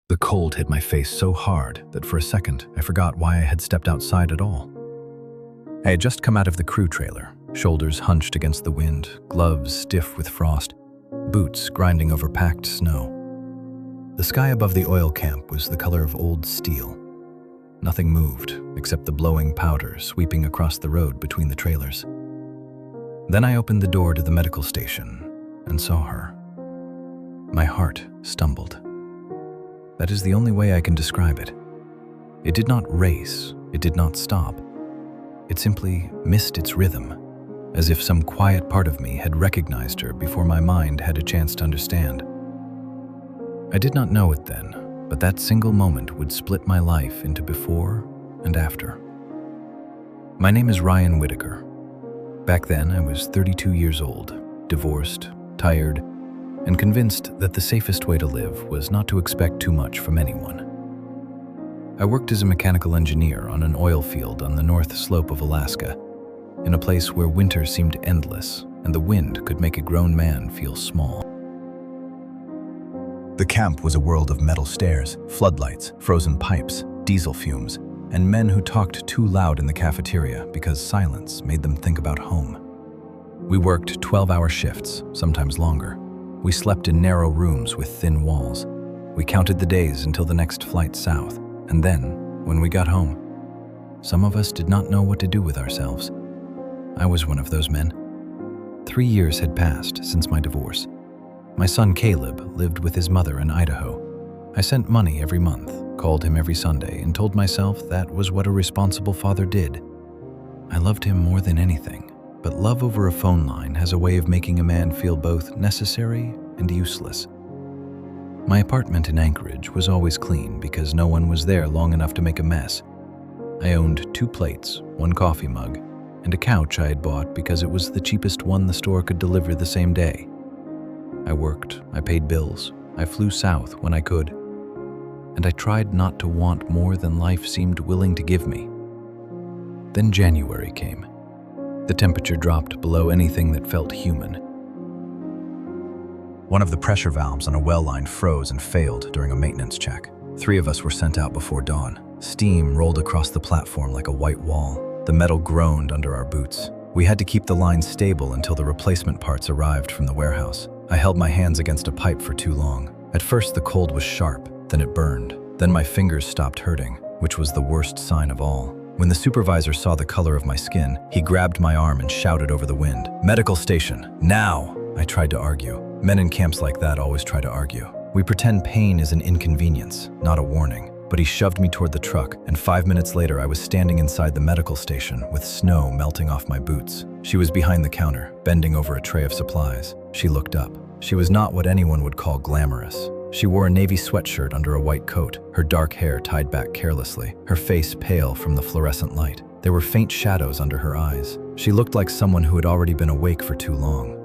The cold hit my face so hard that for a second I forgot why I had stepped outside at all. I had just come out of the crew trailer, shoulders hunched against the wind, gloves stiff with frost, boots grinding over packed snow. The sky above the oil camp was the color of old steel. Nothing moved except the blowing powder sweeping across the road between the trailers. Then I opened the door to the medical station and saw her. My heart stumbled. That is the only way I can describe it. It did not race, it did not stop. It simply missed its rhythm, as if some quiet part of me had recognized her before my mind had a chance to understand. I did not know it then, but that single moment would split my life into before and after. My name is Ryan Whitaker. Back then, I was 32 years old, divorced, tired, and convinced that the safest way to live was not to expect too much from anyone. I worked as a mechanical engineer on an oil field on the north slope of Alaska, in a place where winter seemed endless and the wind could make a grown man feel small. The camp was a world of metal stairs, floodlights, frozen pipes, diesel fumes, and men who talked too loud in the cafeteria because silence made them think about home. We worked 12-hour shifts, sometimes longer. We slept in narrow rooms with thin walls. We counted the days until the next flight south, and then, when we got home, some of us did not know what to do with ourselves. I was one of those men. 3 years had passed since my divorce. My son Caleb lived with his mother in Idaho. I sent money every month, called him every Sunday, and told myself that was what a responsible father did. I loved him more than anything, but love over a phone line has a way of making a man feel both necessary and useless. My apartment in Anchorage was always clean because no one was there long enough to make a mess. I owned 2 plates, 1 coffee mug, and a couch I had bought because it was the cheapest one the store could deliver the same day. I worked, I paid bills, I flew south when I could, and I tried not to want more than life seemed willing to give me. Then January came. The temperature dropped below anything that felt human. One of the pressure valves on a well line froze and failed during a maintenance check. 3 of us were sent out before dawn. Steam rolled across the platform like a white wall. The metal groaned under our boots. We had to keep the line stable until the replacement parts arrived from the warehouse. I held my hands against a pipe for too long. At first the cold was sharp, then it burned. Then my fingers stopped hurting, which was the worst sign of all. When the supervisor saw the color of my skin, he grabbed my arm and shouted over the wind, "Medical station, now!" I tried to argue. Men in camps like that always try to argue. We pretend pain is an inconvenience, not a warning. But he shoved me toward the truck, and 5 minutes later I was standing inside the medical station with snow melting off my boots. She was behind the counter, bending over a tray of supplies. She looked up. She was not what anyone would call glamorous. She wore a navy sweatshirt under a white coat, her dark hair tied back carelessly, her face pale from the fluorescent light. There were faint shadows under her eyes. She looked like someone who had already been awake for too long.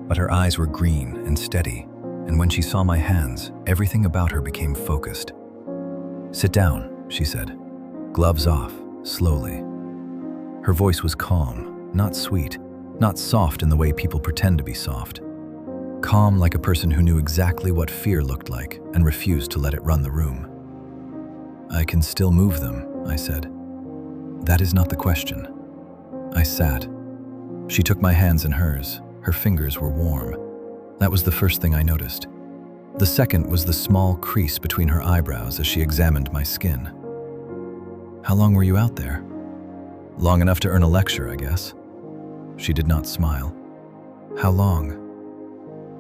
But her eyes were green and steady, and when she saw my hands, everything about her became focused. "Sit down," she said. "Gloves off, slowly." Her voice was calm, not sweet, not soft in the way people pretend to be soft. Calm like a person who knew exactly what fear looked like and refused to let it run the room. "I can still move them," I said. "That is not the question." I sat. She took my hands in hers. Her fingers were warm. That was the first thing I noticed. The second was the small crease between her eyebrows as she examined my skin. "How long were you out there?" "Long enough to earn a lecture, I guess." She did not smile. "How long?"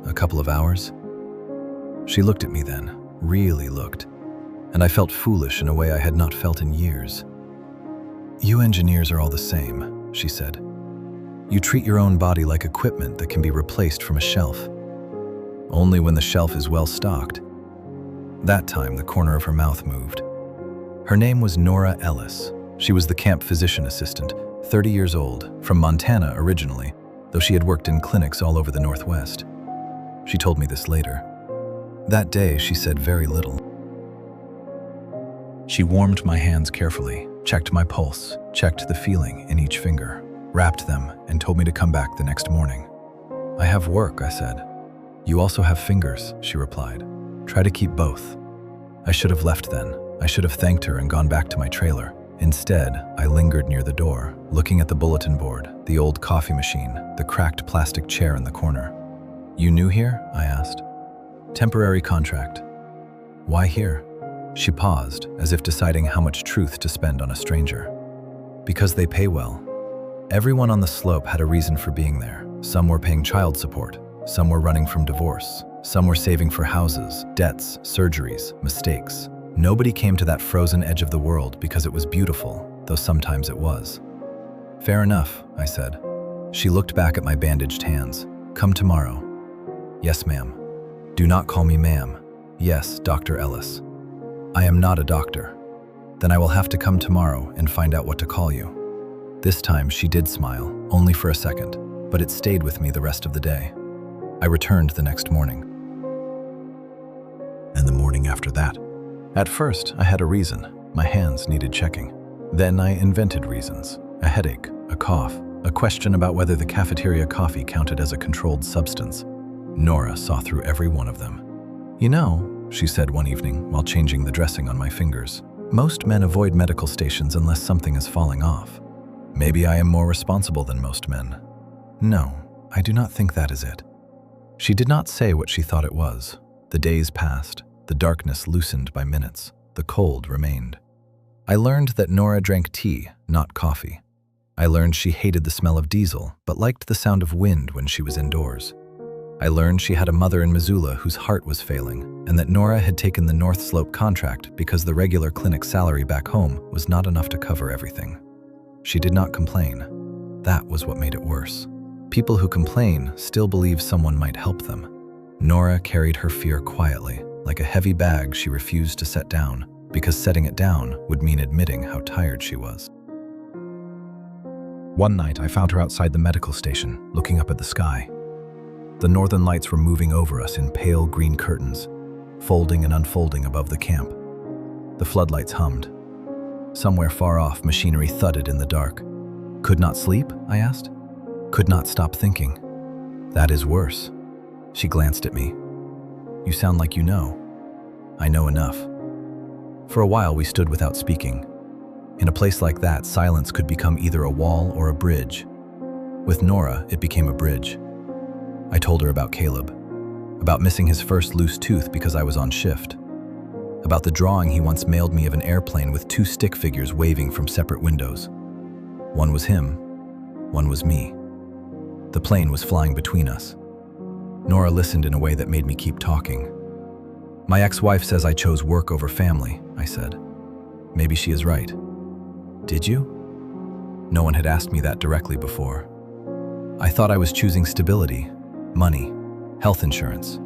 "A couple of hours." She looked at me then, really looked, and I felt foolish in a way I had not felt in years. "You engineers are all the same," she said. "You treat your own body like equipment that can be replaced from a shelf. Only when the shelf is well stocked." That time, the corner of her mouth moved. Her name was Nora Ellis. She was the camp physician assistant, 30 years old, from Montana originally, though she had worked in clinics all over the Northwest. She told me this later. That day, she said very little. She warmed my hands carefully, checked my pulse, checked the feeling in each finger, wrapped them, and told me to come back the next morning. "I have work," I said. "You also have fingers," she replied. Try to keep both. I should have left then. I should have thanked her and gone back to my trailer. Instead, I lingered near the door, looking at the bulletin board, the old coffee machine, the cracked plastic chair in the corner. "You new here?" I asked. "Temporary contract." "Why here?" She paused, as if deciding how much truth to spend on a stranger. "Because they pay well." Everyone on the slope had a reason for being there. Some were paying child support. Some were running from divorce. Some were saving for houses, debts, surgeries, mistakes. Nobody came to that frozen edge of the world because it was beautiful, though sometimes it was. "Fair enough," I said. She looked back at my bandaged hands. "Come tomorrow." "Yes, ma'am." "Do not call me ma'am." "Yes, Dr. Ellis." "I am not a doctor." "Then I will have to come tomorrow and find out what to call you." This time she did smile, only for a second, but it stayed with me the rest of the day. I returned the next morning. And the morning after that. At first, I had a reason. My hands needed checking. Then I invented reasons. A headache, a cough, a question about whether the cafeteria coffee counted as a controlled substance. Nora saw through every one of them. "You know," she said one evening while changing the dressing on my fingers, "most men avoid medical stations unless something is falling off. Maybe I am more responsible than most men." "No, I do not think that is it." She did not say what she thought it was. The days passed. The darkness loosened by minutes. The cold remained. I learned that Nora drank tea, not coffee. I learned she hated the smell of diesel, but liked the sound of wind when she was indoors. I learned she had a mother in Missoula whose heart was failing, and that Nora had taken the North Slope contract because the regular clinic salary back home was not enough to cover everything. She did not complain. That was what made it worse. People who complain still believe someone might help them. Nora carried her fear quietly, like a heavy bag she refused to set down, because setting it down would mean admitting how tired she was. One night, I found her outside the medical station, looking up at the sky. The northern lights were moving over us in pale green curtains, folding and unfolding above the camp. The floodlights hummed. Somewhere far off, machinery thudded in the dark. "Could not sleep?" I asked. "Could not stop thinking." "That is worse." She glanced at me. "You sound like you know." "I know enough." For a while, we stood without speaking. In a place like that, silence could become either a wall or a bridge. With Nora, it became a bridge. I told her about Caleb, about missing his first loose tooth because I was on shift, about the drawing he once mailed me of an airplane with two stick figures waving from separate windows. One was him, one was me. The plane was flying between us. Nora listened in a way that made me keep talking. "My ex-wife says I chose work over family," I said. "Maybe she is right." "Did you?" No one had asked me that directly before. I thought I was choosing stability, money, health insurance,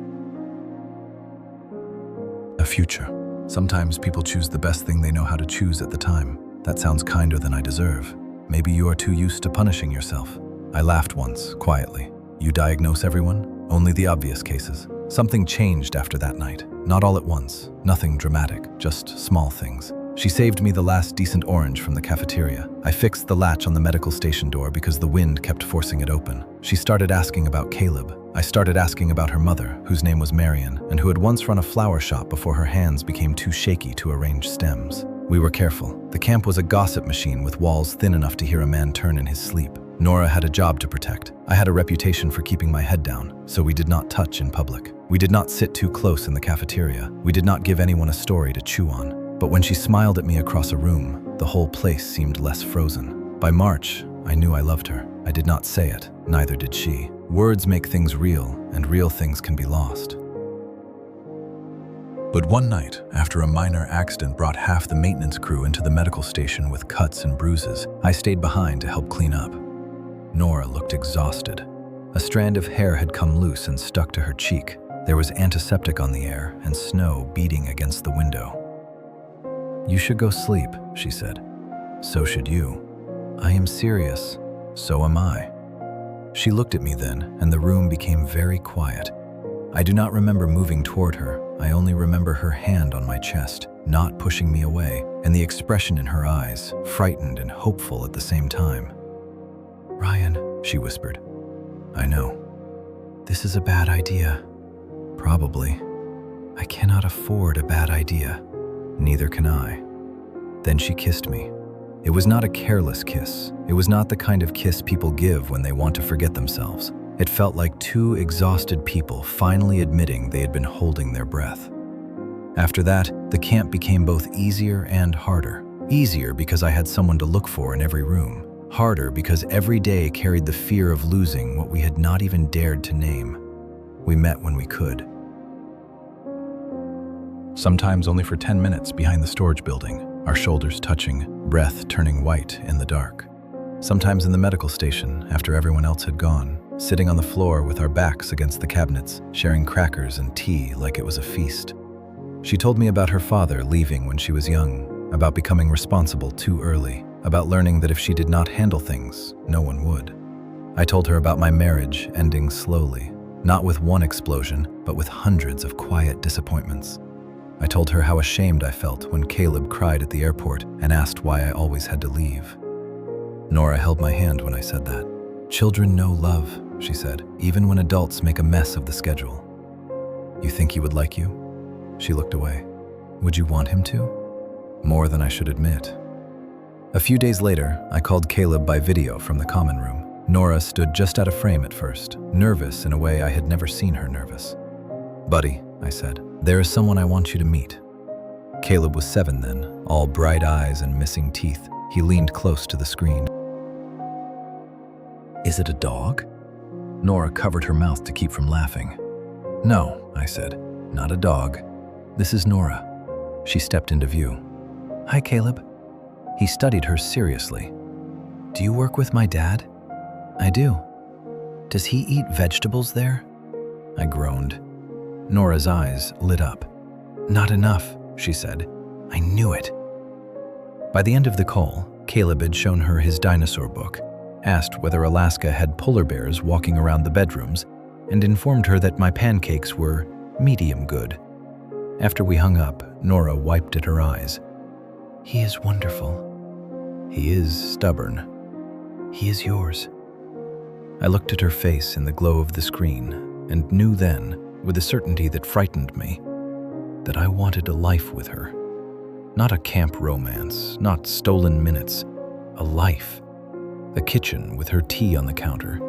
a future. Sometimes people choose the best thing they know how to choose at the time. That sounds kinder than I deserve. Maybe you are too used to punishing yourself. I laughed once, quietly. "You diagnose everyone? Only the obvious cases." Something changed after that night. Not all at once. Nothing dramatic, just small things. She saved me the last decent orange from the cafeteria. I fixed the latch on the medical station door because the wind kept forcing it open. She started asking about Caleb. I started asking about her mother, whose name was Marion, and who had once run a flower shop before her hands became too shaky to arrange stems. We were careful. The camp was a gossip machine with walls thin enough to hear a man turn in his sleep. Nora had a job to protect. I had a reputation for keeping my head down, so we did not touch in public. We did not sit too close in the cafeteria. We did not give anyone a story to chew on. But when she smiled at me across a room, the whole place seemed less frozen. By March, I knew I loved her. I did not say it, neither did she. Words make things real, and real things can be lost. But one night, after a minor accident brought half the maintenance crew into the medical station with cuts and bruises, I stayed behind to help clean up. Nora looked exhausted. A strand of hair had come loose and stuck to her cheek. There was antiseptic on the air and snow beating against the window. "You should go sleep," she said. "So should you." "I am serious." "So am I." She looked at me then, and the room became very quiet. I do not remember moving toward her. I only remember her hand on my chest, not pushing me away, and the expression in her eyes, frightened and hopeful at the same time. "Ryan," she whispered. "I know. This is a bad idea." "Probably." I cannot afford a bad idea. Neither can I. Then she kissed me. It was not a careless kiss. It was not the kind of kiss people give when they want to forget themselves. It felt like two exhausted people finally admitting they had been holding their breath. After that, the camp became both easier and harder. Easier because I had someone to look for in every room. Harder because every day carried the fear of losing what we had not even dared to name. We met when we could. Sometimes only for 10 minutes behind the storage building, our shoulders touching, breath turning white in the dark. Sometimes in the medical station after everyone else had gone, sitting on the floor with our backs against the cabinets, sharing crackers and tea like it was a feast. She told me about her father leaving when she was young, about becoming responsible too early, about learning that if she did not handle things, no one would. I told her about my marriage ending slowly, not with one explosion, but with hundreds of quiet disappointments. I told her how ashamed I felt when Caleb cried at the airport and asked why I always had to leave. Nora held my hand when I said that. "Children know love," she said, "even when adults make a mess of the schedule." "You think he would like you?" She looked away. "Would you want him to?" More than I should admit. A few days later, I called Caleb by video from the common room. Nora stood just out of frame at first, nervous in a way I had never seen her nervous. "Buddy," I said, "there is someone I want you to meet." Caleb was 7 then, all bright eyes and missing teeth. He leaned close to the screen. "Is it a dog?" Nora covered her mouth to keep from laughing. "No," I said, "not a dog. This is Nora." She stepped into view. "Hi, Caleb." He studied her seriously. "Do you work with my dad?" "I do." "Does he eat vegetables there?" I groaned. Nora's eyes lit up. "Not enough," she said. "I knew it." By the end of the call, Caleb had shown her his dinosaur book, asked whether Alaska had polar bears walking around the bedrooms, and informed her that my pancakes were medium good. After we hung up, Nora wiped at her eyes. "He is wonderful." "He is stubborn." "He is yours." I looked at her face in the glow of the screen and knew then, with a certainty that frightened me, that I wanted a life with her. Not a camp romance, not stolen minutes, a life. A kitchen with her tea on the counter,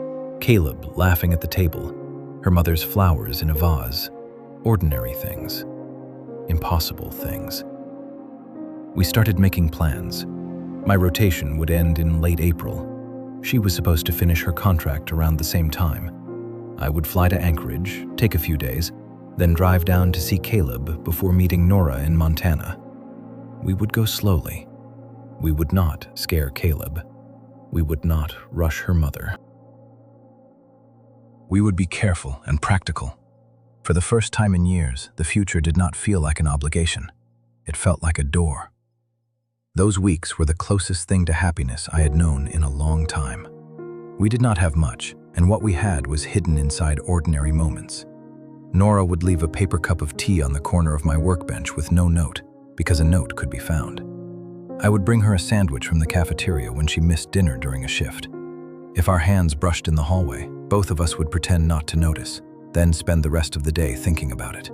Caleb laughing at the table, her mother's flowers in a vase. Ordinary things. Impossible things. We started making plans. My rotation would end in late April. She was supposed to finish her contract around the same time. I would fly to Anchorage, take a few days, then drive down to see Caleb before meeting Nora in Montana. We would go slowly. We would not scare Caleb. We would not rush her mother. We would be careful and practical. For the first time in years, the future did not feel like an obligation. It felt like a door. Those weeks were the closest thing to happiness I had known in a long time. We did not have much, and what we had was hidden inside ordinary moments. Nora would leave a paper cup of tea on the corner of my workbench with no note, because a note could be found. I would bring her a sandwich from the cafeteria when she missed dinner during a shift. If our hands brushed in the hallway, both of us would pretend not to notice, then spend the rest of the day thinking about it.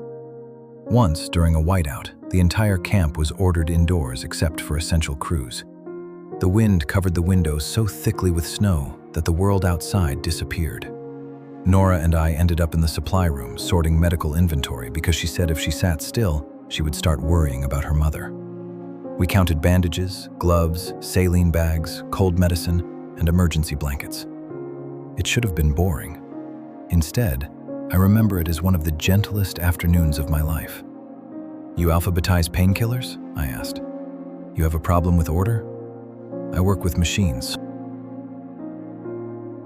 Once, during a whiteout, the entire camp was ordered indoors except for essential crews. The wind covered the windows so thickly with snow that the world outside disappeared. Nora and I ended up in the supply room sorting medical inventory because she said if she sat still, she would start worrying about her mother. We counted bandages, gloves, saline bags, cold medicine, and emergency blankets. It should have been boring. Instead, I remember it as one of the gentlest afternoons of my life. "You alphabetize painkillers?" I asked. "You have a problem with order?" "I work with machines."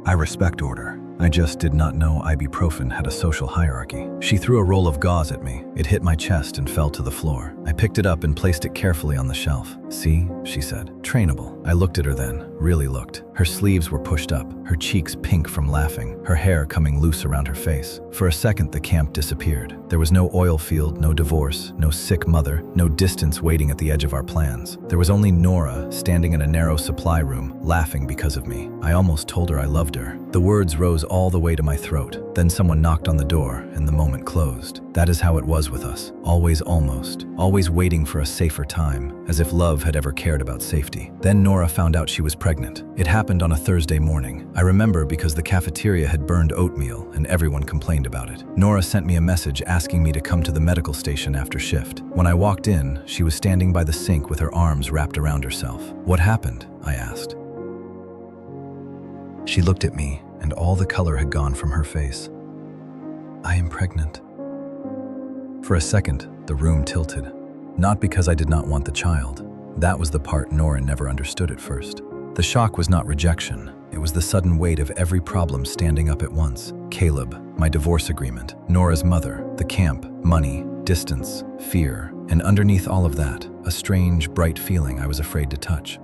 I respect order. I just did not know ibuprofen had a social hierarchy. She threw a roll of gauze at me. It hit my chest and fell to the floor. I picked it up and placed it carefully on the shelf. "See," she said. "Trainable." I looked at her then, really looked. Her sleeves were pushed up, her cheeks pink from laughing, her hair coming loose around her face. For a second, the camp disappeared. There was no oil field, no divorce, no sick mother, no distance waiting at the edge of our plans. There was only Nora standing in a narrow supply room, laughing because of me. I almost told her I loved her. The words rose all the way to my throat. Then someone knocked on the door, and the moment closed. That is how it was with us. Always almost. Always waiting for a safer time, as if love had ever cared about safety. Then Nora found out she was pregnant. It happened on a Thursday morning. I remember because the cafeteria had burned oatmeal, and everyone complained about it. Nora sent me a message asking me to come to the medical station after shift. When I walked in, she was standing by the sink with her arms wrapped around herself. "What happened?" I asked. She looked at me, and all the color had gone from her face. "I am pregnant." For a second, the room tilted. Not because I did not want the child. That was the part Nora never understood at first. The shock was not rejection. It was the sudden weight of every problem standing up at once. Caleb, my divorce agreement, Nora's mother, the camp, money, distance, fear, and underneath all of that, a strange, bright feeling I was afraid to touch.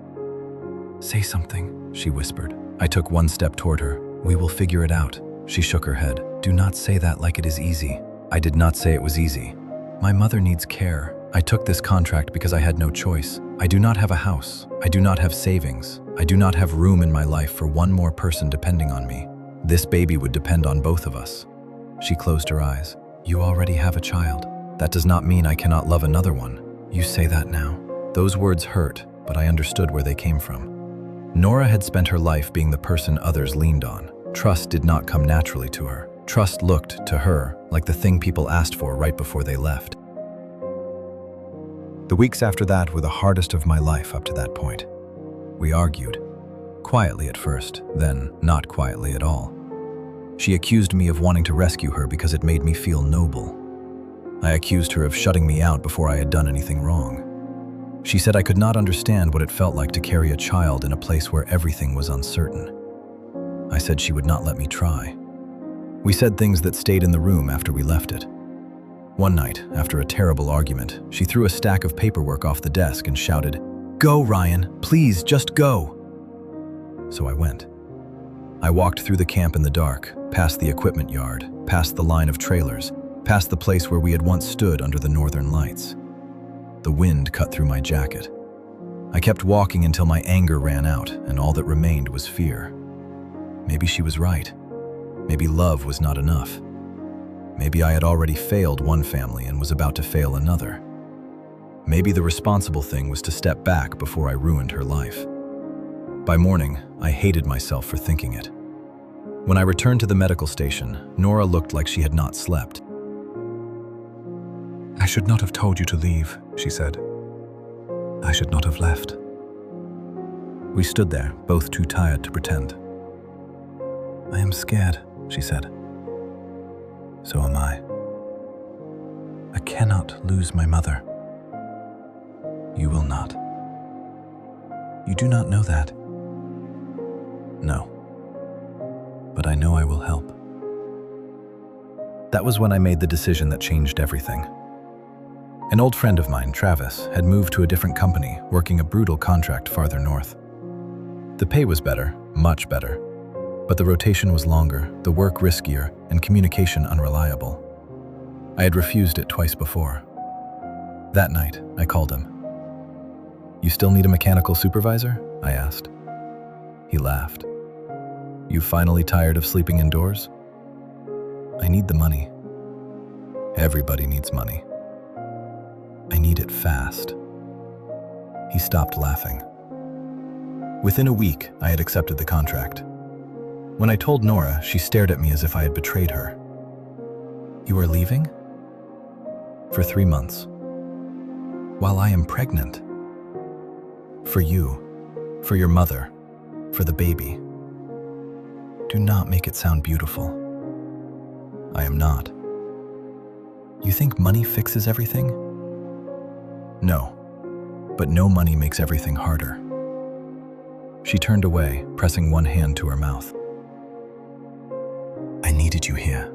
"Say something," she whispered. I took one step toward her. "We will figure it out." She shook her head. "Do not say that like it is easy." I did not say it was easy. "My mother needs care. I took this contract because I had no choice. I do not have a house. I do not have savings. I do not have room in my life for one more person depending on me. This baby would depend on both of us." She closed her eyes. "You already have a child. That does not mean I cannot love another one. You say that now." Those words hurt, but I understood where they came from. Nora had spent her life being the person others leaned on. Trust did not come naturally to her. Trust looked, to her, like the thing people asked for right before they left. The weeks after that were the hardest of my life up to that point. We argued. Quietly at first, then not quietly at all. She accused me of wanting to rescue her because it made me feel noble. I accused her of shutting me out before I had done anything wrong. She said I could not understand what it felt like to carry a child in a place where everything was uncertain. I said she would not let me try. We said things that stayed in the room after we left it. One night, after a terrible argument, she threw a stack of paperwork off the desk and shouted, "Go, Ryan, please, just go." So I went. I walked through the camp in the dark, past the equipment yard, past the line of trailers, past the place where we had once stood under the northern lights. The wind cut through my jacket. I kept walking until my anger ran out and all that remained was fear. Maybe she was right. Maybe love was not enough. Maybe I had already failed one family and was about to fail another. Maybe the responsible thing was to step back before I ruined her life. By morning, I hated myself for thinking it. When I returned to the medical station, Nora looked like she had not slept. "I should not have told you to leave," she said. "I should not have left." We stood there, both too tired to pretend. "I am scared," she said. "So am I. I cannot lose my mother." "You will not." "You do not know that." "No. But I know I will help." That was when I made the decision that changed everything. An old friend of mine, Travis, had moved to a different company, working a brutal contract farther north. The pay was better, much better, but the rotation was longer, the work riskier, and communication unreliable. I had refused it twice before. That night, I called him. "You still need a mechanical supervisor?" I asked. He laughed. "You finally tired of sleeping indoors?" "I need the money." "Everybody needs money." "I need it fast." He stopped laughing. Within a week, I had accepted the contract. When I told Nora, she stared at me as if I had betrayed her. "You are leaving?" "For 3 months. While I am pregnant." "For you, for your mother, for the baby." "Do not make it sound beautiful." "I am not." "You think money fixes everything?" "No, but no money makes everything harder." She turned away, pressing one hand to her mouth. "I needed you here."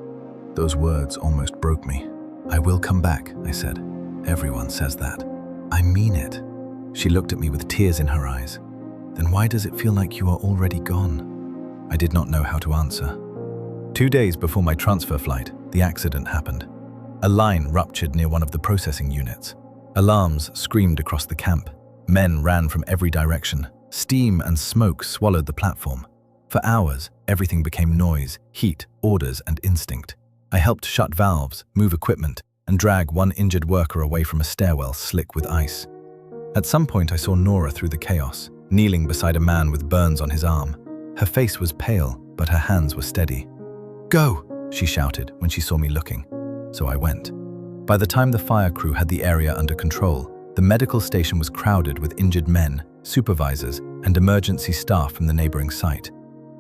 Those words almost broke me. "I will come back," I said. "Everyone says that." "I mean it." She looked at me with tears in her eyes. "Then why does it feel like you are already gone?" I did not know how to answer. 2 days before my transfer flight, the accident happened. A line ruptured near one of the processing units. Alarms screamed across the camp. Men ran from every direction. Steam and smoke swallowed the platform. For hours, everything became noise, heat, orders, and instinct. I helped shut valves, move equipment, and drag one injured worker away from a stairwell slick with ice. At some point, I saw Nora through the chaos, kneeling beside a man with burns on his arm. Her face was pale, but her hands were steady. "Go!" she shouted when she saw me looking. So I went. By the time the fire crew had the area under control, the medical station was crowded with injured men, supervisors, and emergency staff from the neighboring site.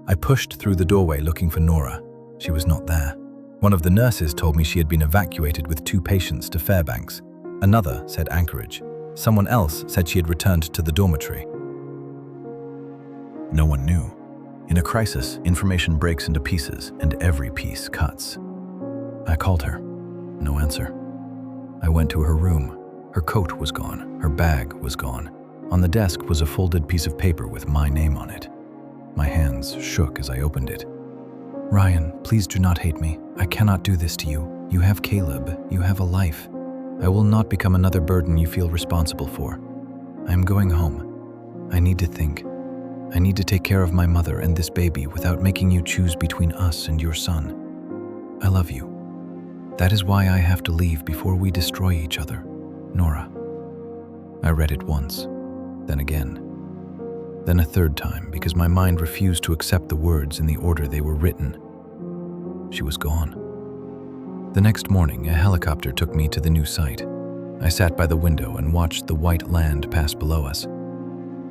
I pushed through the doorway looking for Nora. She was not there. One of the nurses told me she had been evacuated with 2 patients to Fairbanks. Another said Anchorage. Someone else said she had returned to the dormitory. No one knew. In a crisis, information breaks into pieces, and every piece cuts. I called her. No answer. I went to her room. Her coat was gone. Her bag was gone. On the desk was a folded piece of paper with my name on it. My hands shook as I opened it. "Ryan, please do not hate me. I cannot do this to you. You have Caleb. You have a life. I will not become another burden you feel responsible for. I am going home. I need to think. I need to take care of my mother and this baby without making you choose between us and your son. I love you. That is why I have to leave before we destroy each other. Nora." I read it once, then again. Then a third time because my mind refused to accept the words in the order they were written. She was gone. The next morning, a helicopter took me to the new site. I sat by the window and watched the white land pass below us.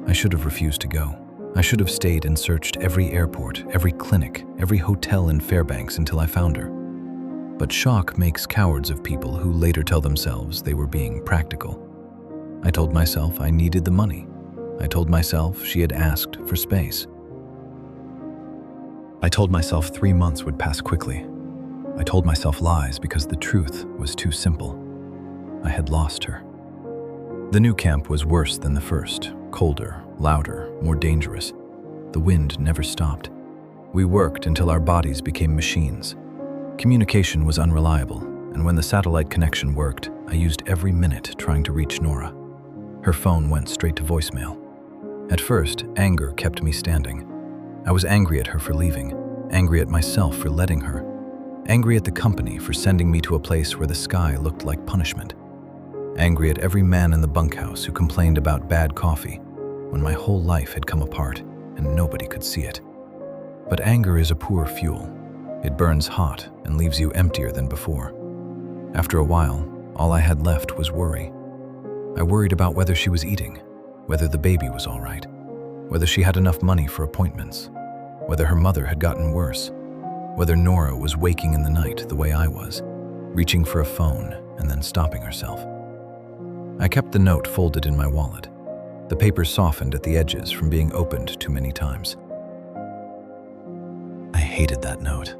I should have refused to go. I should have stayed and searched every airport, every clinic, every hotel in Fairbanks until I found her. But shock makes cowards of people who later tell themselves they were being practical. I told myself I needed the money. I told myself she had asked for space. I told myself 3 months would pass quickly. I told myself lies because the truth was too simple. I had lost her. The new camp was worse than the first, colder, louder, more dangerous. The wind never stopped. We worked until our bodies became machines. Communication was unreliable, and when the satellite connection worked, I used every minute trying to reach Nora. Her phone went straight to voicemail. At first, anger kept me standing. I was angry at her for leaving, angry at myself for letting her, angry at the company for sending me to a place where the sky looked like punishment, angry at every man in the bunkhouse who complained about bad coffee when my whole life had come apart and nobody could see it. But anger is a poor fuel. It burns hot and leaves you emptier than before. After a while, all I had left was worry. I worried about whether she was eating, whether the baby was all right, whether she had enough money for appointments, whether her mother had gotten worse, whether Nora was waking in the night the way I was, reaching for a phone and then stopping herself. I kept the note folded in my wallet. The paper softened at the edges from being opened too many times. I hated that note.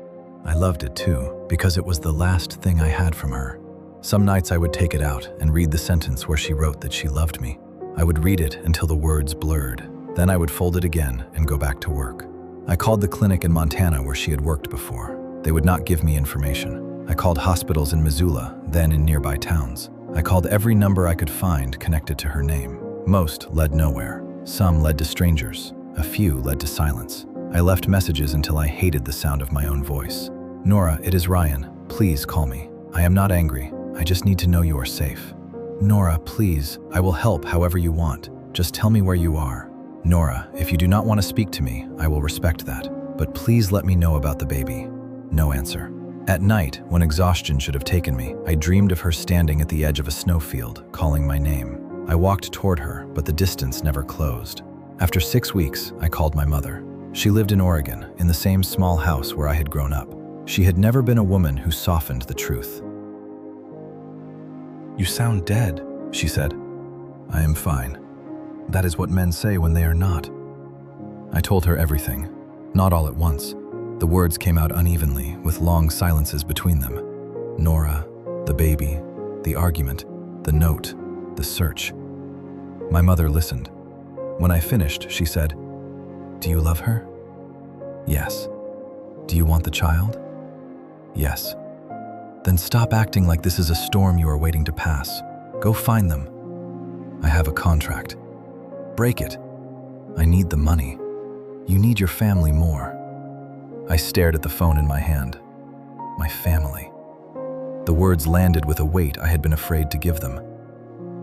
I loved it too, because it was the last thing I had from her. Some nights I would take it out and read the sentence where she wrote that she loved me. I would read it until the words blurred. Then I would fold it again and go back to work. I called the clinic in Montana where she had worked before. They would not give me information. I called hospitals in Missoula, then in nearby towns. I called every number I could find connected to her name. Most led nowhere. Some led to strangers. A few led to silence. I left messages until I hated the sound of my own voice. "Nora, it is Ryan. Please call me. I am not angry. I just need to know you are safe. Nora, please, I will help however you want. Just tell me where you are. Nora, if you do not want to speak to me, I will respect that. But please let me know about the baby." No answer. At night, when exhaustion should have taken me, I dreamed of her standing at the edge of a snowfield, calling my name. I walked toward her, but the distance never closed. After 6 weeks, I called my mother. She lived in Oregon, in the same small house where I had grown up. She had never been a woman who softened the truth. "You sound dead," she said. "I am fine. That is what men say when they are not." I told her everything, not all at once. The words came out unevenly, with long silences between them. Nora, the baby, the argument, the note, the search. My mother listened. When I finished, she said, "Do you love her?" "Yes." "Do you want the child?" "Yes." "Then stop acting like this is a storm you are waiting to pass. Go find them." "I have a contract." "Break it." "I need the money. You need your family more." I stared at the phone in my hand. My family. The words landed with a weight I had been afraid to give them.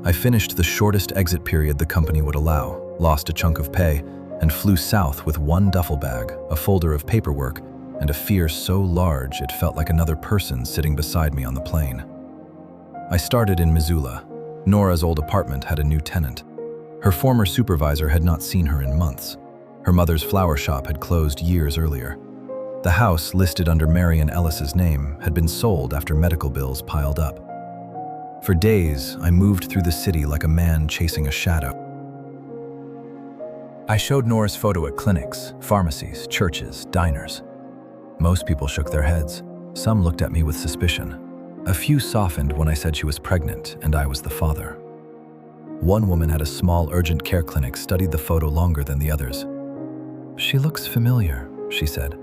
I finished the shortest exit period the company would allow, lost a chunk of pay, and flew south with one duffel bag, a folder of paperwork, and a fear so large it felt like another person sitting beside me on the plane. I started in Missoula. Nora's old apartment had a new tenant. Her former supervisor had not seen her in months. Her mother's flower shop had closed years earlier. The house, listed under Marion Ellis's name, had been sold after medical bills piled up. For days, I moved through the city like a man chasing a shadow. I showed Nora's photo at clinics, pharmacies, churches, diners. Most people shook their heads. Some looked at me with suspicion. A few softened when I said she was pregnant and I was the father. One woman at a small urgent care clinic studied the photo longer than the others. "She looks familiar," she said.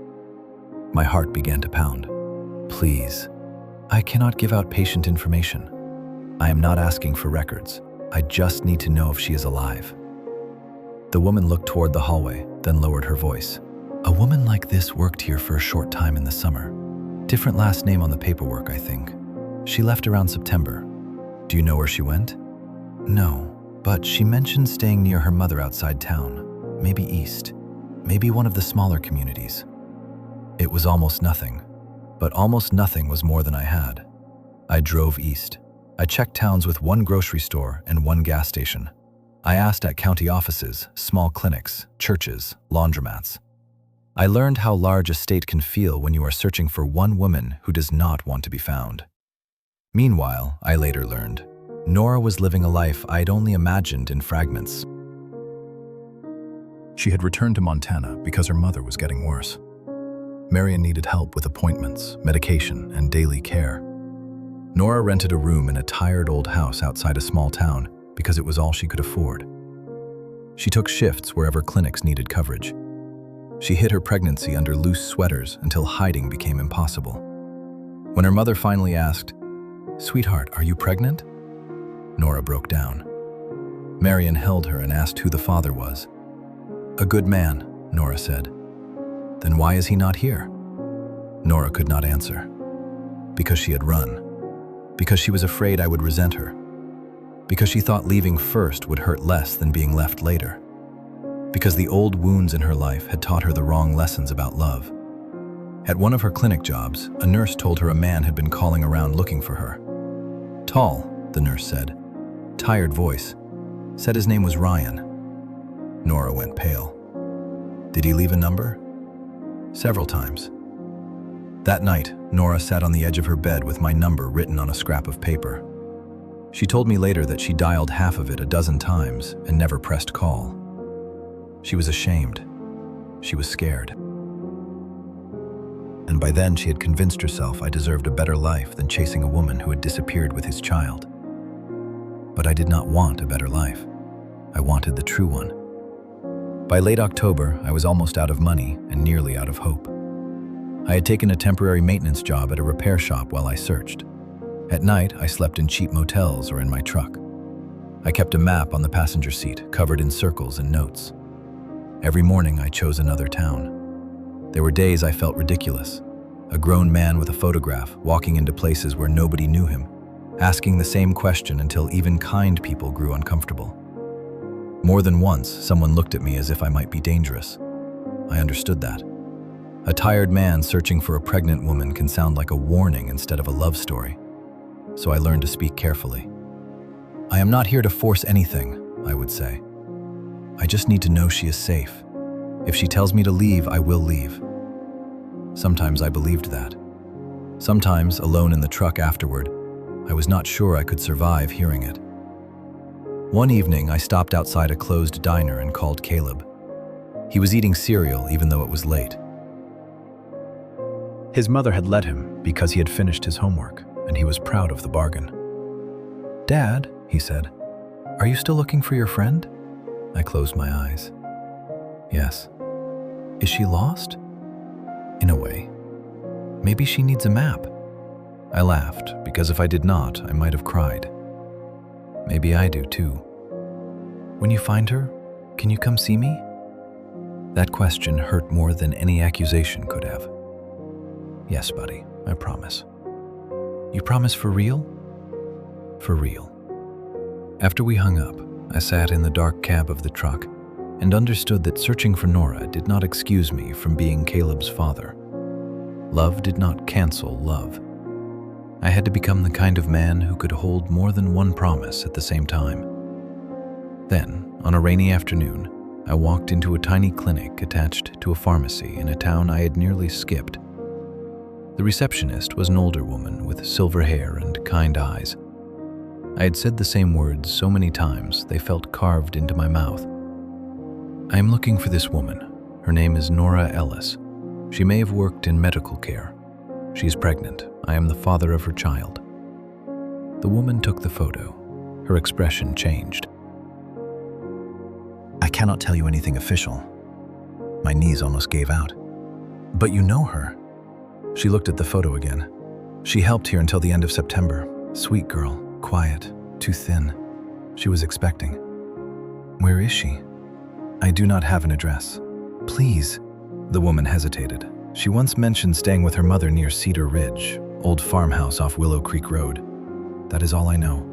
My heart began to pound. "Please, I cannot give out patient information. I am not asking for records. I just need to know if she is alive." The woman looked toward the hallway, then lowered her voice. "A woman like this worked here for a short time in the summer. Different last name on the paperwork, I think. She left around September. Do you know where she went?" "No, but she mentioned staying near her mother outside town, maybe east, maybe one of the smaller communities." It was almost nothing, but almost nothing was more than I had. I drove east. I checked towns with one grocery store and one gas station. I asked at county offices, small clinics, churches, laundromats. I learned how large a state can feel when you are searching for one woman who does not want to be found. Meanwhile, I later learned, Nora was living a life I'd only imagined in fragments. She had returned to Montana because her mother was getting worse. Marion needed help with appointments, medication, and daily care. Nora rented a room in a tired old house outside a small town because it was all she could afford. She took shifts wherever clinics needed coverage. She hid her pregnancy under loose sweaters until hiding became impossible. When her mother finally asked, "Sweetheart, are you pregnant?" Nora broke down. Marion held her and asked who the father was. "A good man," Nora said. "Then why is he not here?" Nora could not answer. Because she had run. Because she was afraid I would resent her. Because she thought leaving first would hurt less than being left later. Because the old wounds in her life had taught her the wrong lessons about love. At one of her clinic jobs, a nurse told her a man had been calling around looking for her. Tall, the nurse said. Tired voice. Said his name was Ryan. Nora went pale. Did he leave a number? Several times. That night, Nora sat on the edge of her bed with my number written on a scrap of paper. She told me later that she dialed half of it a dozen times and never pressed call. She was ashamed. She was scared. And by then she had convinced herself I deserved a better life than chasing a woman who had disappeared with his child. But I did not want a better life. I wanted the true one. By late October, I was almost out of money and nearly out of hope. I had taken a temporary maintenance job at a repair shop while I searched. At night, I slept in cheap motels or in my truck. I kept a map on the passenger seat, covered in circles and notes. Every morning, I chose another town. There were days I felt ridiculous. A grown man with a photograph, walking into places where nobody knew him, asking the same question until even kind people grew uncomfortable. More than once, someone looked at me as if I might be dangerous. I understood that. A tired man searching for a pregnant woman can sound like a warning instead of a love story. So I learned to speak carefully. I am not here to force anything, I would say. I just need to know she is safe. If she tells me to leave, I will leave. Sometimes I believed that. Sometimes, alone in the truck afterward, I was not sure I could survive hearing it. One evening, I stopped outside a closed diner and called Caleb. He was eating cereal even though it was late. His mother had let him because he had finished his homework, and he was proud of the bargain. "Dad," he said, "are you still looking for your friend?" I closed my eyes. Yes. Is she lost? In a way. Maybe she needs a map. I laughed, because if I did not, I might have cried. Maybe I do too. When you find her, can you come see me? That question hurt more than any accusation could have. Yes, buddy, I promise. You promise for real? For real. After we hung up, I sat in the dark cab of the truck and understood that searching for Nora did not excuse me from being Caleb's father. Love did not cancel love. I had to become the kind of man who could hold more than one promise at the same time. Then, on a rainy afternoon, I walked into a tiny clinic attached to a pharmacy in a town I had nearly skipped. The receptionist was an older woman with silver hair and kind eyes. I had said the same words so many times they felt carved into my mouth. I am looking for this woman. Her name is Nora Ellis. She may have worked in medical care. She is pregnant. I am the father of her child. The woman took the photo. Her expression changed. I cannot tell you anything official. My knees almost gave out. But you know her. She looked at the photo again. She helped here until the end of September. Sweet girl, quiet, too thin. She was expecting. Where is she? I do not have an address. Please. The woman hesitated. She once mentioned staying with her mother near Cedar Ridge, old farmhouse off Willow Creek Road. That is all I know.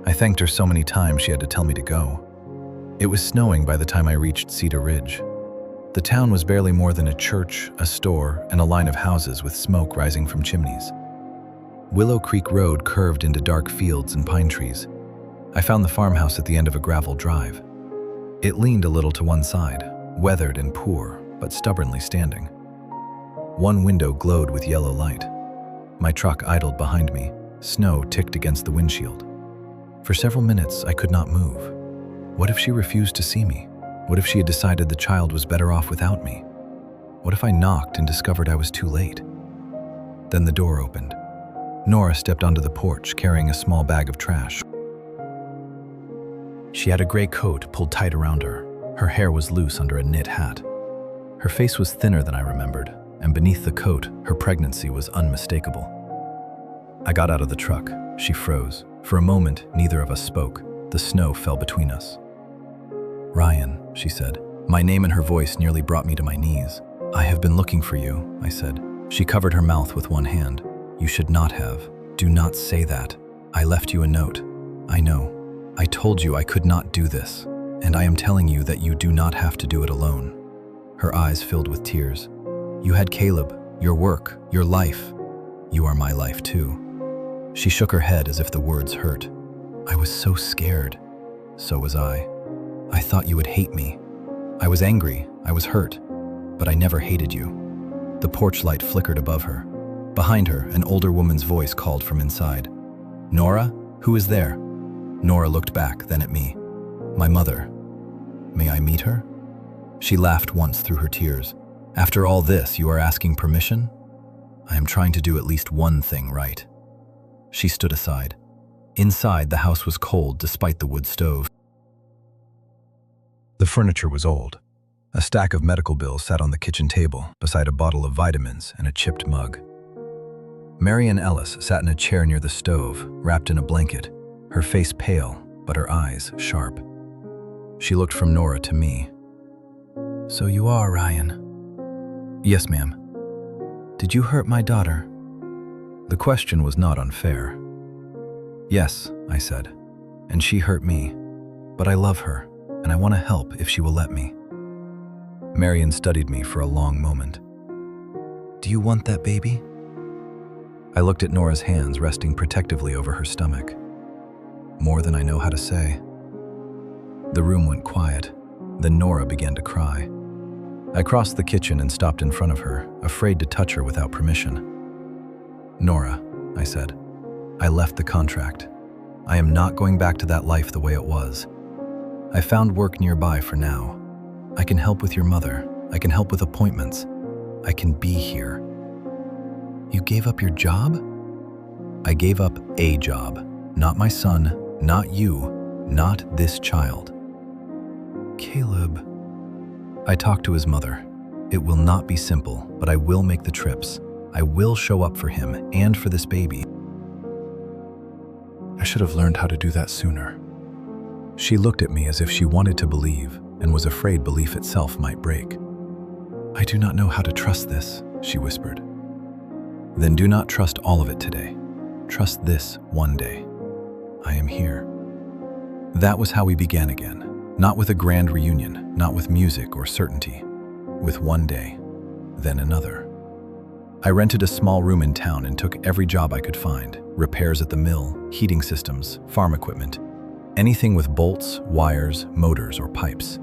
I thanked her so many times she had to tell me to go. It was snowing by the time I reached Cedar Ridge. The town was barely more than a church, a store, and a line of houses with smoke rising from chimneys. Willow Creek Road curved into dark fields and pine trees. I found the farmhouse at the end of a gravel drive. It leaned a little to one side, weathered and poor, but stubbornly standing. One window glowed with yellow light. My truck idled behind me. Snow ticked against the windshield. For several minutes, I could not move. What if she refused to see me? What if she had decided the child was better off without me? What if I knocked and discovered I was too late? Then the door opened. Nora stepped onto the porch carrying a small bag of trash. She had a gray coat pulled tight around her. Her hair was loose under a knit hat. Her face was thinner than I remembered, and beneath the coat, her pregnancy was unmistakable. I got out of the truck. She froze. For a moment, neither of us spoke. The snow fell between us. Ryan, she said. My name and her voice nearly brought me to my knees. I have been looking for you, I said. She covered her mouth with one hand. You should not have. Do not say that. I left you a note. I know. I told you I could not do this, and I am telling you that you do not have to do it alone. Her eyes filled with tears. You had Caleb, your work, your life. You are my life too. She shook her head as if the words hurt. I was so scared. So was I. I thought you would hate me. I was angry, I was hurt, but I never hated you. The porch light flickered above her. Behind her, an older woman's voice called from inside. Nora, who is there? Nora looked back, then at me. My mother. May I meet her? She laughed once through her tears. After all this, you are asking permission? I am trying to do at least one thing right. She stood aside. Inside, the house was cold despite the wood stove. The furniture was old. A stack of medical bills sat on the kitchen table beside a bottle of vitamins and a chipped mug. Marian Ellis sat in a chair near the stove, wrapped in a blanket, her face pale, but her eyes sharp. She looked from Nora to me. So you are Ryan? Yes, ma'am. Did you hurt my daughter? The question was not unfair. Yes, I said, and she hurt me, but I love her, and I want to help if she will let me. Marian studied me for a long moment. Do you want that baby? I looked at Nora's hands resting protectively over her stomach. More than I know how to say. The room went quiet. Then Nora began to cry. I crossed the kitchen and stopped in front of her, afraid to touch her without permission. Nora, I said, I left the contract. I am not going back to that life the way it was. I found work nearby for now. I can help with your mother. I can help with appointments. I can be here. You gave up your job? I gave up a job. Not my son, not you, not this child. Caleb. I talked to his mother. It will not be simple, but I will make the trips. I will show up for him and for this baby. I should have learned how to do that sooner. She looked at me as if she wanted to believe, and was afraid belief itself might break. "I do not know how to trust this," she whispered. "Then do not trust all of it today. Trust this one day. I am here." That was how we began again. Not with a grand reunion, not with music or certainty. With one day, then another. I rented a small room in town and took every job I could find. Repairs at the mill, heating systems, farm equipment. Anything with bolts, wires, motors, or pipes.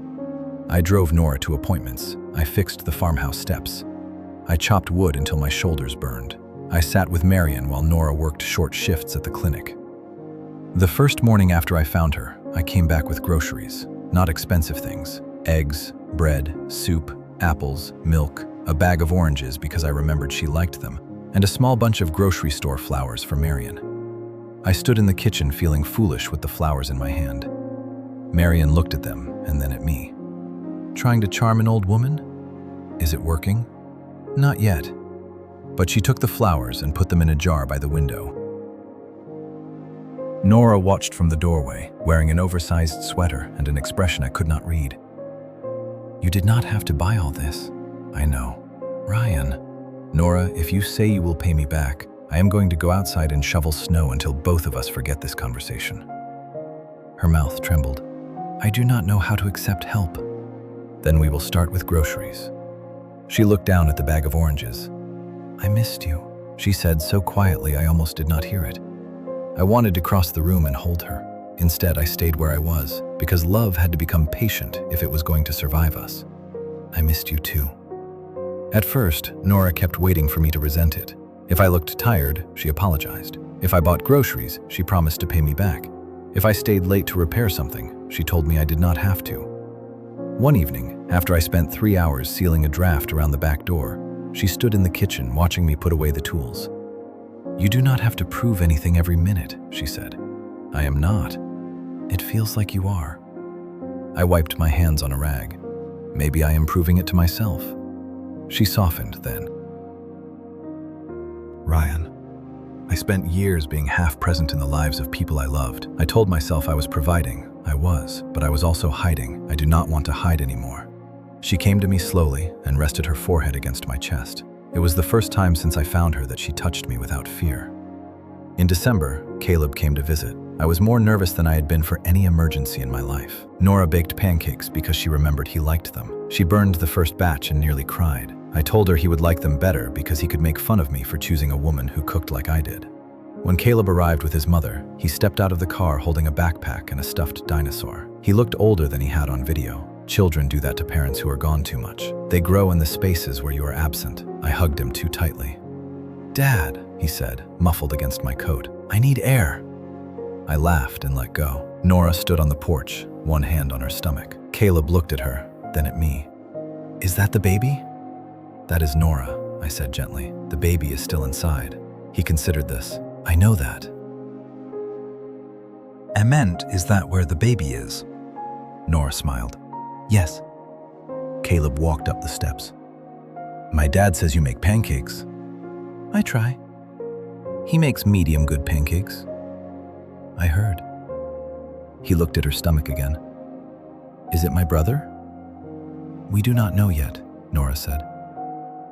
I drove Nora to appointments. I fixed the farmhouse steps. I chopped wood until my shoulders burned. I sat with Marion while Nora worked short shifts at the clinic. The first morning after I found her, I came back with groceries. Not expensive things. Eggs, bread, soup, apples, milk, a bag of oranges because I remembered she liked them, and a small bunch of grocery store flowers for Marion. I stood in the kitchen feeling foolish with the flowers in my hand. Marion looked at them and then at me. Trying to charm an old woman? Is it working? Not yet. But she took the flowers and put them in a jar by the window. Nora watched from the doorway, wearing an oversized sweater and an expression I could not read. "You did not have to buy all this." "I know." "Ryan." "Nora, if you say you will pay me back, I am going to go outside and shovel snow until both of us forget this conversation." Her mouth trembled. "I do not know how to accept help." "Then we will start with groceries." She looked down at the bag of oranges. "I missed you," she said so quietly I almost did not hear it. I wanted to cross the room and hold her. Instead, I stayed where I was, because love had to become patient if it was going to survive us. "I missed you too." At first, Nora kept waiting for me to resent it. If I looked tired, she apologized. If I bought groceries, she promised to pay me back. If I stayed late to repair something, she told me I did not have to. One evening, after I spent 3 hours sealing a draft around the back door, she stood in the kitchen watching me put away the tools. "You do not have to prove anything every minute," she said. "I am not. It feels like you are." I wiped my hands on a rag. Maybe I am proving it to myself. She softened then. "Ryan, I spent years being half present in the lives of people I loved. I told myself I was providing. I was, but I was also hiding. I do not want to hide anymore." She came to me slowly and rested her forehead against my chest. It was the first time since I found her that she touched me without fear. In December, Caleb came to visit. I was more nervous than I had been for any emergency in my life. Nora baked pancakes because she remembered he liked them. She burned the first batch and nearly cried. I told her he would like them better because he could make fun of me for choosing a woman who cooked like I did. When Caleb arrived with his mother, he stepped out of the car holding a backpack and a stuffed dinosaur. He looked older than he had on video. Children do that to parents who are gone too much. They grow in the spaces where you are absent. I hugged him too tightly. "Dad," he said, muffled against my coat. "I need air." I laughed and let go. Nora stood on the porch, one hand on her stomach. Caleb looked at her, then at me. "Is that the baby?" "That is Nora," I said gently. "The baby is still inside." He considered this. "I know that." "I meant, is that where the baby is?" Nora smiled. "Yes." Caleb walked up the steps. "My dad says you make pancakes." "I try." "He makes medium good pancakes." "I heard." He looked at her stomach again. "Is it my brother?" "We do not know yet," Nora said.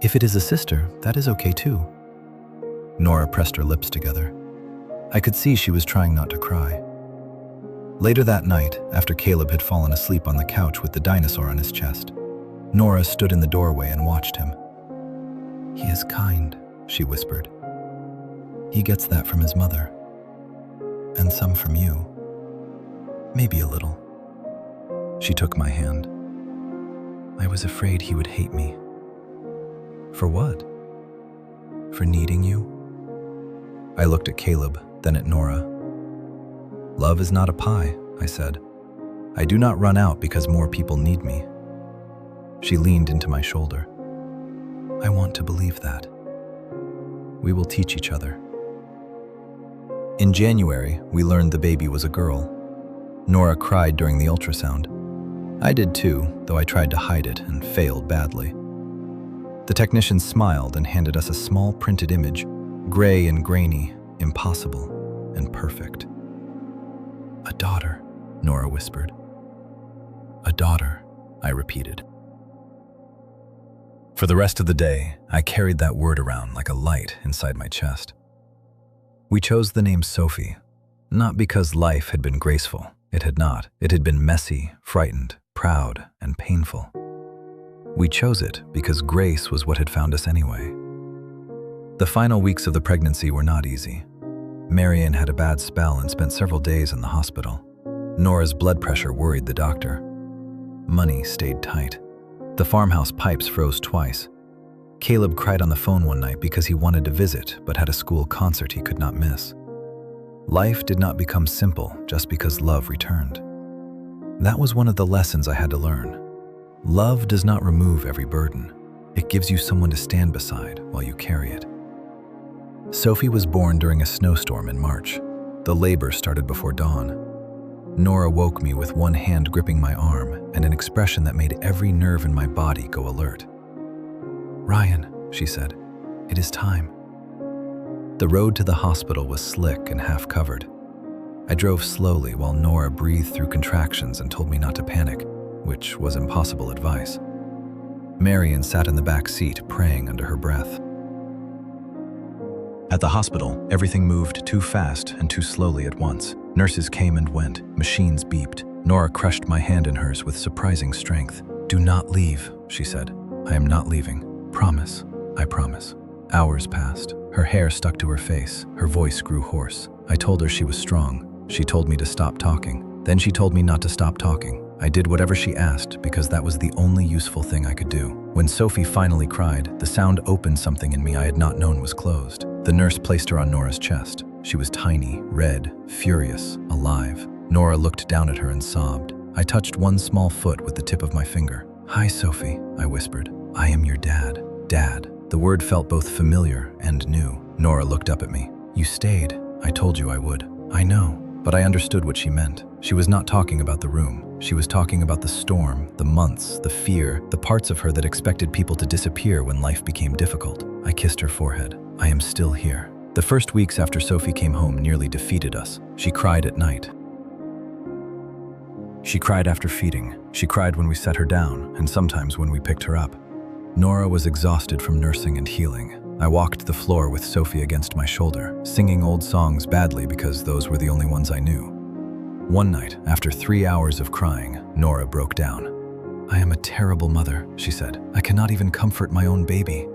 "If it is a sister, that is okay too." Nora pressed her lips together. I could see she was trying not to cry. Later that night, after Caleb had fallen asleep on the couch with the dinosaur on his chest, Nora stood in the doorway and watched him. "He is kind," she whispered. "He gets that from his mother. And some from you. Maybe a little." She took my hand. "I was afraid he would hate me." "For what?" "For needing you." I looked at Caleb, then at Nora. "Love is not a pie," I said. "I do not run out because more people need me." She leaned into my shoulder. "I want to believe that. We will teach each other." In January, we learned the baby was a girl. Nora cried during the ultrasound. I did too, though I tried to hide it and failed badly. The technician smiled and handed us a small printed image, gray and grainy, impossible and perfect. "A daughter," Nora whispered. "A daughter," I repeated. For the rest of the day, I carried that word around like a light inside my chest. We chose the name Sophie, not because life had been graceful. It had not. It had been messy, frightened, proud, and painful. We chose it because grace was what had found us anyway. The final weeks of the pregnancy were not easy. Marion had a bad spell and spent several days in the hospital. Nora's blood pressure worried the doctor. Money stayed tight. The farmhouse pipes froze twice. Caleb cried on the phone one night because he wanted to visit but had a school concert he could not miss. Life did not become simple just because love returned. That was one of the lessons I had to learn. Love does not remove every burden. It gives you someone to stand beside while you carry it. Sophie was born during a snowstorm in March. The labor started before dawn. Nora woke me with one hand gripping my arm and an expression that made every nerve in my body go alert. "Ryan," she said, "it is time." The road to the hospital was slick and half covered. I drove slowly while Nora breathed through contractions and told me not to panic, which was impossible advice. Marion sat in the back seat, praying under her breath. At the hospital, everything moved too fast and too slowly at once. Nurses came and went, machines beeped. Nora crushed my hand in hers with surprising strength. "Do not leave," she said. "I am not leaving. Promise. I promise." Hours passed. Her hair stuck to her face. Her voice grew hoarse. I told her she was strong. She told me to stop talking. Then she told me not to stop talking. I did whatever she asked because that was the only useful thing I could do. When Sophie finally cried, the sound opened something in me I had not known was closed. The nurse placed her on Nora's chest. She was tiny, red, furious, alive. Nora looked down at her and sobbed. I touched one small foot with the tip of my finger. "Hi, Sophie," I whispered. "I am your dad." Dad. The word felt both familiar and new. Nora looked up at me. "You stayed. I told you I would." "I know." But I understood what she meant. She was not talking about the room. She was talking about the storm, the months, the fear, the parts of her that expected people to disappear when life became difficult. I kissed her forehead. "I am still here." The first weeks after Sophie came home nearly defeated us. She cried at night. She cried after feeding. She cried when we set her down, and sometimes when we picked her up. Nora was exhausted from nursing and healing. I walked the floor with Sophie against my shoulder, singing old songs badly because those were the only ones I knew. One night, after 3 hours of crying, Nora broke down. "I am a terrible mother," she said. "I cannot even comfort my own baby."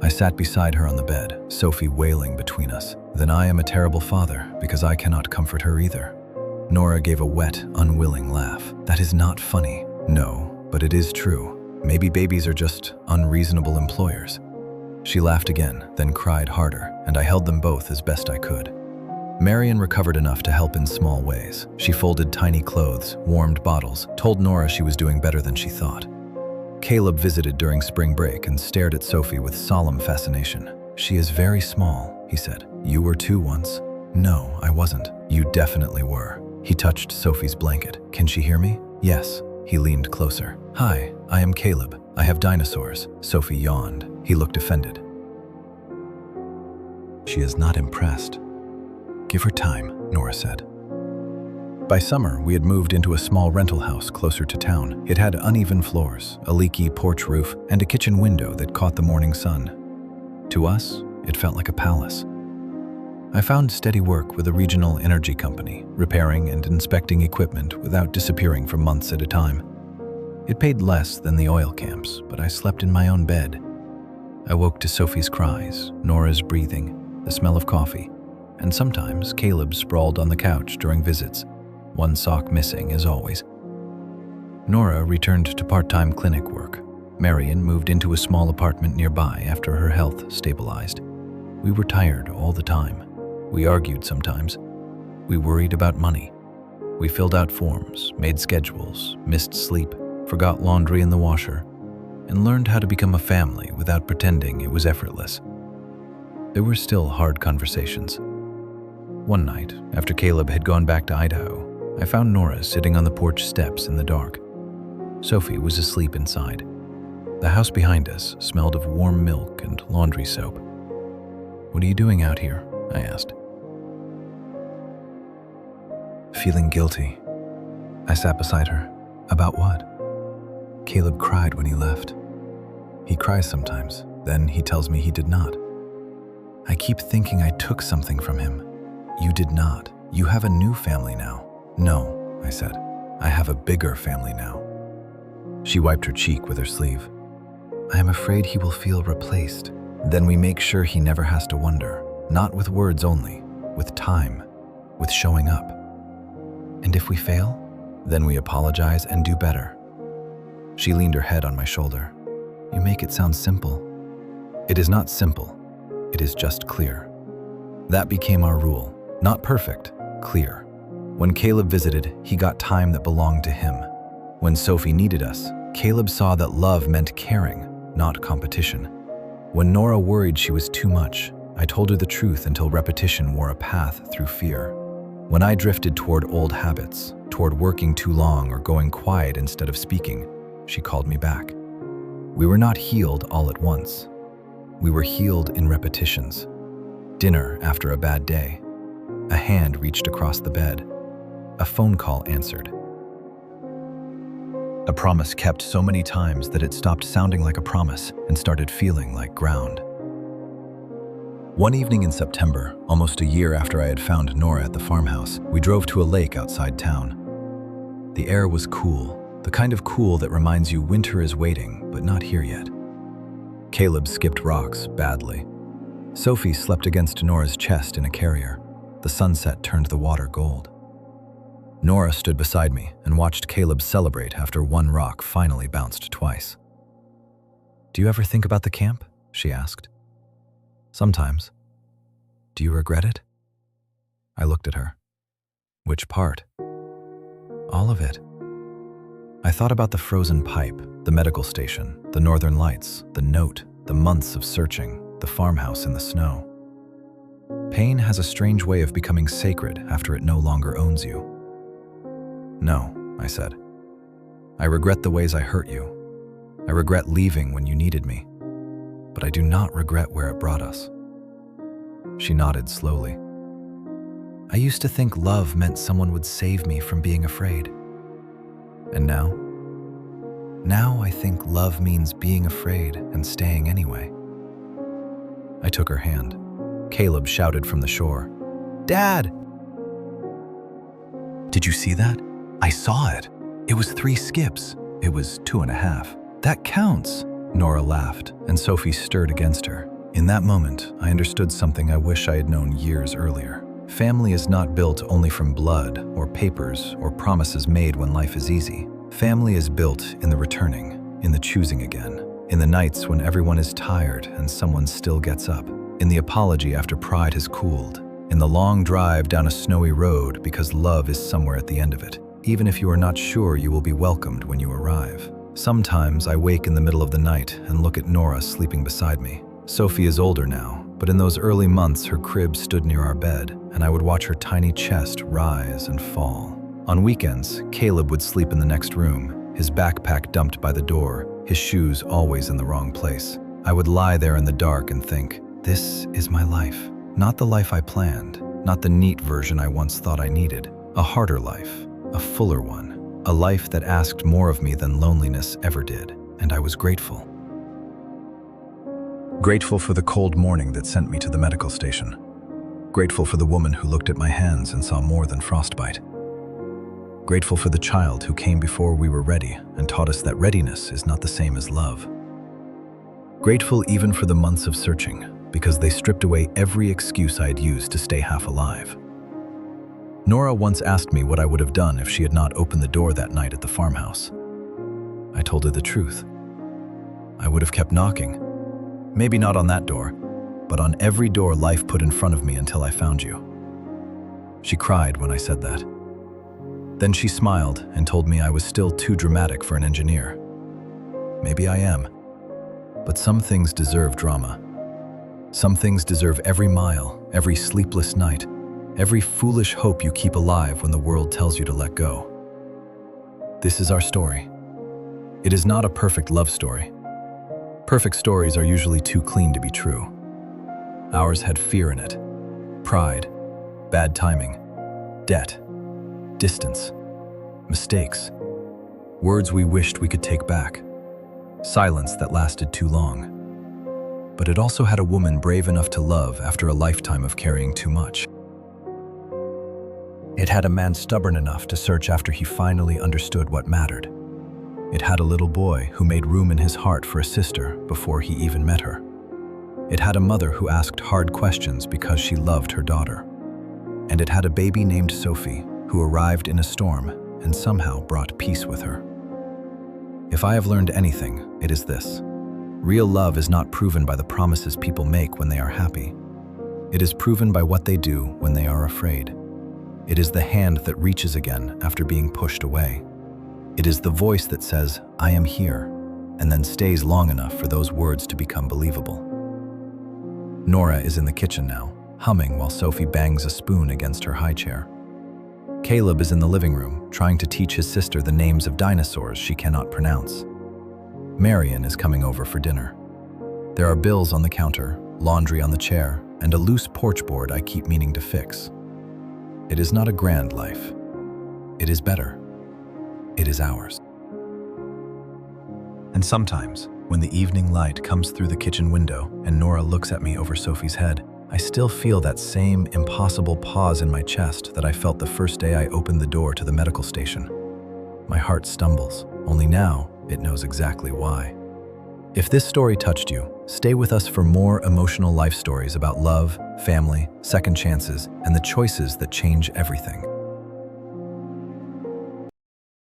I sat beside her on the bed, Sophie wailing between us. "Then I am a terrible father because I cannot comfort her either." Nora gave a wet, unwilling laugh. "That is not funny." "No, but it is true. Maybe babies are just unreasonable employers." She laughed again, then cried harder, and I held them both as best I could. Marion recovered enough to help in small ways. She folded tiny clothes, warmed bottles, told Nora she was doing better than she thought. Caleb visited during spring break and stared at Sophie with solemn fascination. "She is very small," he said. "You were too once." "No, I wasn't." "You definitely were." He touched Sophie's blanket. "Can she hear me?" "Yes." He leaned closer. "Hi, I am Caleb. I have dinosaurs." Sophie yawned. He looked offended. "She is not impressed." "Give her time," Nora said. By summer, we had moved into a small rental house closer to town. It had uneven floors, a leaky porch roof, and a kitchen window that caught the morning sun. To us, it felt like a palace. I found steady work with a regional energy company, repairing and inspecting equipment without disappearing for months at a time. It paid less than the oil camps, but I slept in my own bed. I woke to Sophie's cries, Nora's breathing, the smell of coffee, and sometimes Caleb sprawled on the couch during visits, one sock missing as always. Nora returned to part-time clinic work. Marion moved into a small apartment nearby after her health stabilized. We were tired all the time. We argued sometimes. We worried about money. We filled out forms, made schedules, missed sleep, forgot laundry in the washer, and learned how to become a family without pretending it was effortless. There were still hard conversations. One night, after Caleb had gone back to Idaho, I found Nora sitting on the porch steps in the dark. Sophie was asleep inside. The house behind us smelled of warm milk and laundry soap. "What are you doing out here?" I asked. "Feeling guilty." I sat beside her. "About what?" Caleb cried when he left. He cries sometimes, then he tells me he did not. I keep thinking I took something from him. You did not. You have a new family now. No, I said. I have a bigger family now. She wiped her cheek with her sleeve. I am afraid he will feel replaced. Then we make sure he never has to wonder, not with words only, with time, with showing up. And if we fail, then we apologize and do better. She leaned her head on my shoulder. You make it sound simple. It is not simple. It is just clear. That became our rule. Not perfect, clear. When Caleb visited, he got time that belonged to him. When Sophie needed us, Caleb saw that love meant caring, not competition. When Nora worried she was too much, I told her the truth until repetition wore a path through fear. When I drifted toward old habits, toward working too long or going quiet instead of speaking, she called me back. We were not healed all at once. We were healed in repetitions. Dinner after a bad day. A hand reached across the bed. A phone call answered. A promise kept so many times that it stopped sounding like a promise and started feeling like ground. One evening in September, almost a year after I had found Nora at the farmhouse, we drove to a lake outside town. The air was cool, the kind of cool that reminds you winter is waiting, but not here yet. Caleb skipped rocks badly. Sophie slept against Nora's chest in a carrier. The sunset turned the water gold. Nora stood beside me and watched Caleb celebrate after one rock finally bounced twice. Do you ever think about the camp? She asked. Sometimes. Do you regret it? I looked at her. Which part? All of it. I thought about the frozen pipe, the medical station, the northern lights, the note, the months of searching, the farmhouse in the snow. Pain has a strange way of becoming sacred after it no longer owns you. No, I said. I regret the ways I hurt you. I regret leaving when you needed me. But I do not regret where it brought us. She nodded slowly. I used to think love meant someone would save me from being afraid. And now? Now I think love means being afraid and staying anyway. I took her hand. Caleb shouted from the shore. Dad! Did you see that? I saw it. It was 3 skips. It was 2.5. That counts. Nora laughed, and Sophie stirred against her. In that moment, I understood something I wish I had known years earlier. Family is not built only from blood or papers or promises made when life is easy. Family is built in the returning, in the choosing again, in the nights when everyone is tired and someone still gets up, in the apology after pride has cooled, in the long drive down a snowy road because love is somewhere at the end of it, even if you are not sure you will be welcomed when you arrive. Sometimes I wake in the middle of the night and look at Nora sleeping beside me. Sophie is older now, but in those early months her crib stood near our bed, and I would watch her tiny chest rise and fall. On weekends, Caleb would sleep in the next room, his backpack dumped by the door, his shoes always in the wrong place. I would lie there in the dark and think, this is my life. Not the life I planned, not the neat version I once thought I needed. A harder life, a fuller one, a life that asked more of me than loneliness ever did, and I was grateful. Grateful for the cold morning that sent me to the medical station. Grateful for the woman who looked at my hands and saw more than frostbite. Grateful for the child who came before we were ready and taught us that readiness is not the same as love. Grateful even for the months of searching, because they stripped away every excuse I had used to stay half alive. Nora once asked me what I would have done if she had not opened the door that night at the farmhouse. I told her the truth. I would have kept knocking. Maybe not on that door, but on every door life put in front of me until I found you. She cried when I said that. Then she smiled and told me I was still too dramatic for an engineer. Maybe I am, but some things deserve drama. Some things deserve every mile, every sleepless night, every foolish hope you keep alive when the world tells you to let go. This is our story. It is not a perfect love story. Perfect stories are usually too clean to be true. Ours had fear in it, pride, bad timing, debt, distance, mistakes. Words we wished we could take back. Silence that lasted too long. But it also had a woman brave enough to love after a lifetime of carrying too much. It had a man stubborn enough to search after he finally understood what mattered. It had a little boy who made room in his heart for a sister before he even met her. It had a mother who asked hard questions because she loved her daughter. And it had a baby named Sophie who arrived in a storm and somehow brought peace with her. If I have learned anything, it is this. Real love is not proven by the promises people make when they are happy. It is proven by what they do when they are afraid. It is the hand that reaches again after being pushed away. It is the voice that says, "I am here," and then stays long enough for those words to become believable. Nora is in the kitchen now, humming while Sophie bangs a spoon against her high chair. Caleb is in the living room, trying to teach his sister the names of dinosaurs she cannot pronounce. Marion is coming over for dinner. There are bills on the counter, laundry on the chair, and a loose porch board I keep meaning to fix. It is not a grand life. It is better. It is ours. And sometimes, when the evening light comes through the kitchen window and Nora looks at me over Sophie's head, I still feel that same impossible pause in my chest that I felt the first day I opened the door to the medical station. My heart stumbles, only now it knows exactly why. If this story touched you, stay with us for more emotional life stories about love, family, second chances, and the choices that change everything.